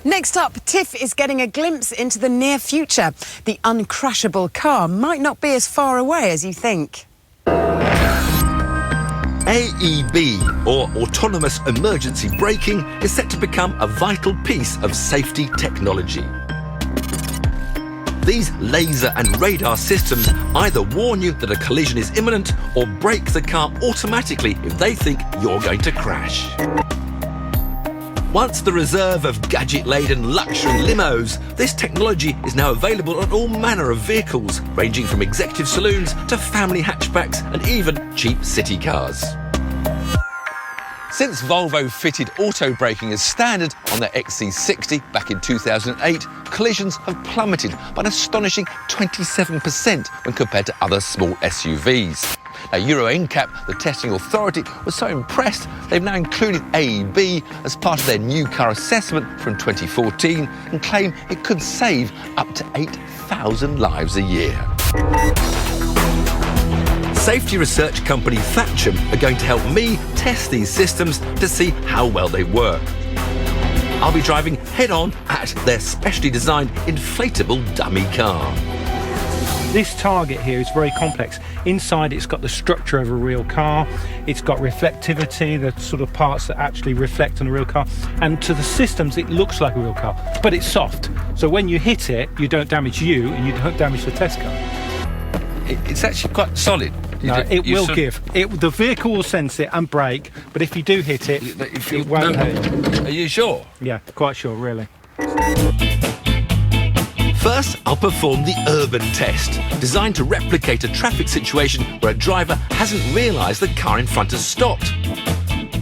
Next up, TIFF is getting a glimpse into the near future. The uncrashable car might not be as far away as you think. AEB, or Autonomous Emergency Braking, is set to become a vital piece of safety technology. These laser and radar systems either warn you that a collision is imminent or brake the car automatically if they think you're going to crash. Once the reserve of gadget-laden luxury limos, this technology is now available on all manner of vehicles, ranging from executive saloons to family hatchbacks and even cheap city cars. Since Volvo fitted auto braking as standard on their XC60 back in 2008, collisions have plummeted by an astonishing 27% when compared to other small SUVs. Now, Euro NCAP, the testing authority, was so impressed they've now included AEB as part of their new car assessment from 2014 and claim it could save up to 8,000 lives a year. Safety research company Thatcham are going to help me test these systems to see how well they work. I'll be driving head-on at their specially designed inflatable dummy car. This target here is very complex. Inside it's got the structure of a real car, it's got reflectivity, the sort of parts that actually reflect on a real car, and to the systems it looks like a real car, but it's soft. So when you hit it, you don't damage you and you don't damage the test car. It's actually quite solid. The vehicle will sense it and brake, but if you do hit it, it won't hurt. Are you sure? Yeah, quite sure, really. First, I'll perform the urban test, designed to replicate a traffic situation where a driver hasn't realised the car in front has stopped.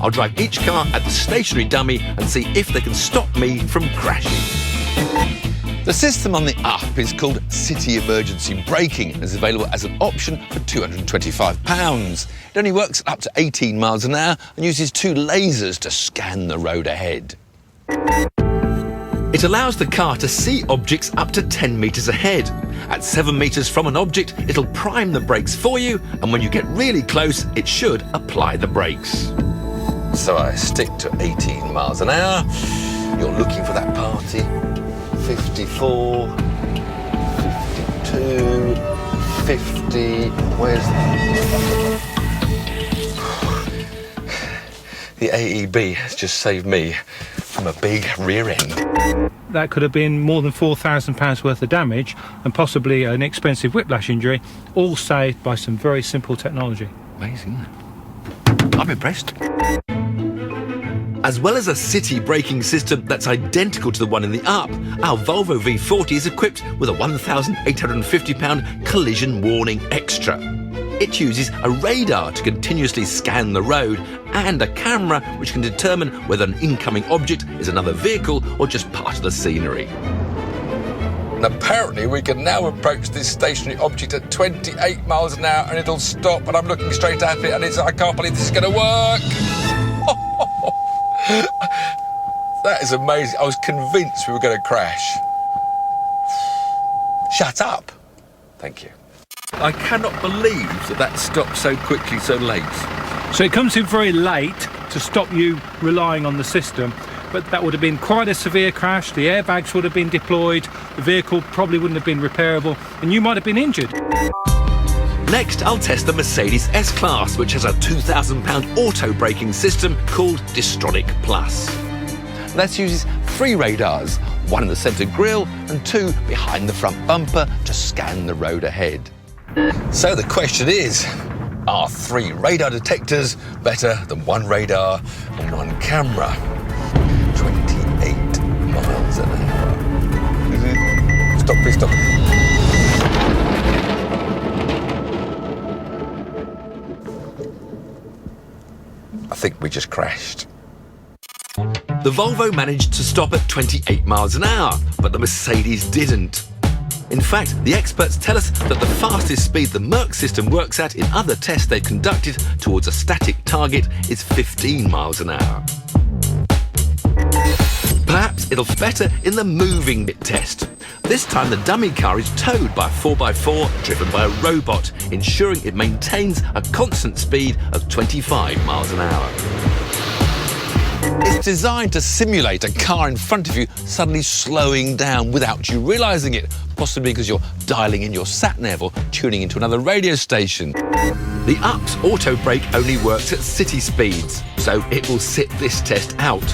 I'll drive each car at the stationary dummy and see if they can stop me from crashing. The system on the up is called City Emergency Braking and is available as an option for £225. It only works at up to 18 miles an hour and uses two lasers to scan the road ahead. It allows the car to see objects up to 10 metres ahead. At 7 metres from an object, it'll prime the brakes for you, and when you get really close, it should apply the brakes. So I stick to 18 miles an hour. You're looking for that party. 54, 52, 50, where's the AEB has just saved me from a big rear end. That could have been more than £4,000 worth of damage and possibly an expensive whiplash injury, all saved by some very simple technology. Amazing, isn't it? I'm impressed. As well as a city braking system that's identical to the one in the up, our Volvo V40 is equipped with a £1,850 collision warning extra. It uses a radar to continuously scan the road and a camera which can determine whether an incoming object is another vehicle or just part of the scenery. And apparently we can now approach this stationary object at 28 miles an hour and it'll stop, and I'm looking straight at it and I can't believe this is going to work. That is amazing. I was convinced we were going to crash. Shut up. Thank you. I cannot believe that stopped so quickly, so late. So it comes in very late to stop you relying on the system, but that would have been quite a severe crash. The airbags would have been deployed, the vehicle probably wouldn't have been repairable, and you might have been injured. Next, I'll test the Mercedes S-Class, which has a £2,000 auto braking system called Distronic Plus. This uses 3 radars, one in the centre grille and 2 behind the front bumper to scan the road ahead. So the question is, are 3 radar detectors better than 1 radar and 1 camera? 28 miles an hour. Stop, please stop. I think we just crashed. The Volvo managed to stop at 28 miles an hour, but the Mercedes didn't. In fact, the experts tell us that the fastest speed the Merc system works at in other tests they've conducted towards a static target is 15 miles an hour. Perhaps it'll be better in the moving bit test. This time the dummy car is towed by a 4x4 driven by a robot, ensuring it maintains a constant speed of 25 miles an hour. It's designed to simulate a car in front of you suddenly slowing down without you realising it, possibly because you're dialing in your sat-nav or tuning into another radio station. The UP's auto brake only works at city speeds, so it will sit this test out.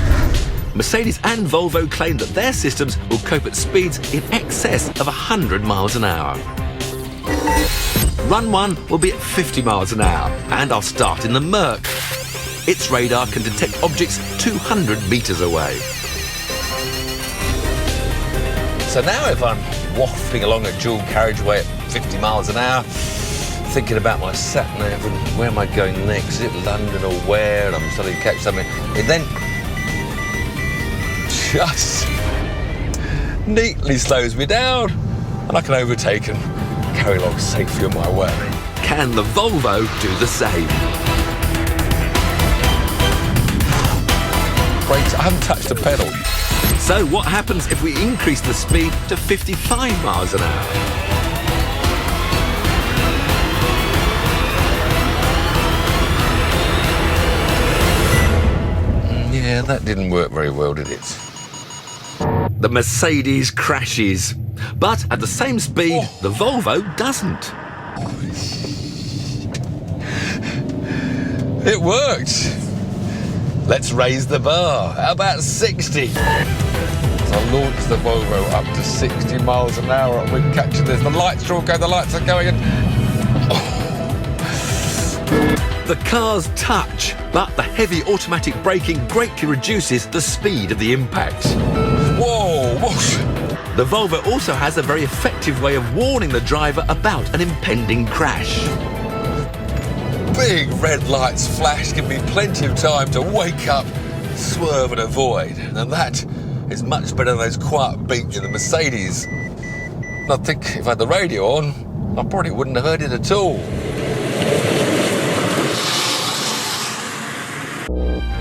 Mercedes and Volvo claim that their systems will cope at speeds in excess of 100 miles an hour. Run 1 will be at 50 miles an hour, and I'll start in the Merc. Its radar can detect objects 200 metres away. So now if I'm wafting along a dual carriageway at 50 miles an hour, thinking about my sat-nav and where am I going next, is it London or where, and I'm starting to catch something, it then just neatly slows me down and I can overtake and carry along safely on my way. Can the Volvo do the same? Brakes, I haven't touched the pedal. So what happens if we increase the speed to 55 miles an hour? Yeah, that didn't work very well, did it? The Mercedes crashes, but at the same speed, the Volvo doesn't. It worked. Let's raise the bar. How about 60? So I launched the Volvo up to 60 miles an hour and we're catching this. The lights are all going, the lights are going. The cars touch, but the heavy automatic braking greatly reduces the speed of the impact. Whoa, whoosh. The Volvo also has a very effective way of warning the driver about an impending crash. Big red lights flash, give me plenty of time to wake up, swerve and avoid. And that is much better than those quiet beats in the Mercedes. I think if I had the radio on, I probably wouldn't have heard it at all.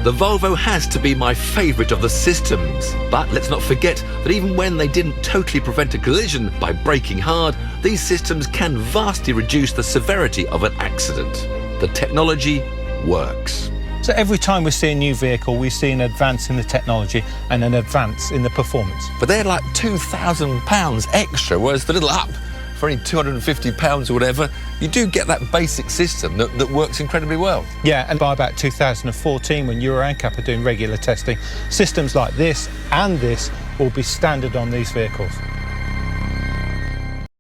The Volvo has to be my favourite of the systems, but let's not forget that even when they didn't totally prevent a collision by braking hard, these systems can vastly reduce the severity of an accident. The technology works. So every time we see a new vehicle, we see an advance in the technology and an advance in the performance. But they're like £2,000 extra, whereas the little up for only £250 or whatever, you do get that basic system that works incredibly well. Yeah, and by about 2014, when Euro NCAP are doing regular testing, systems like this and this will be standard on these vehicles.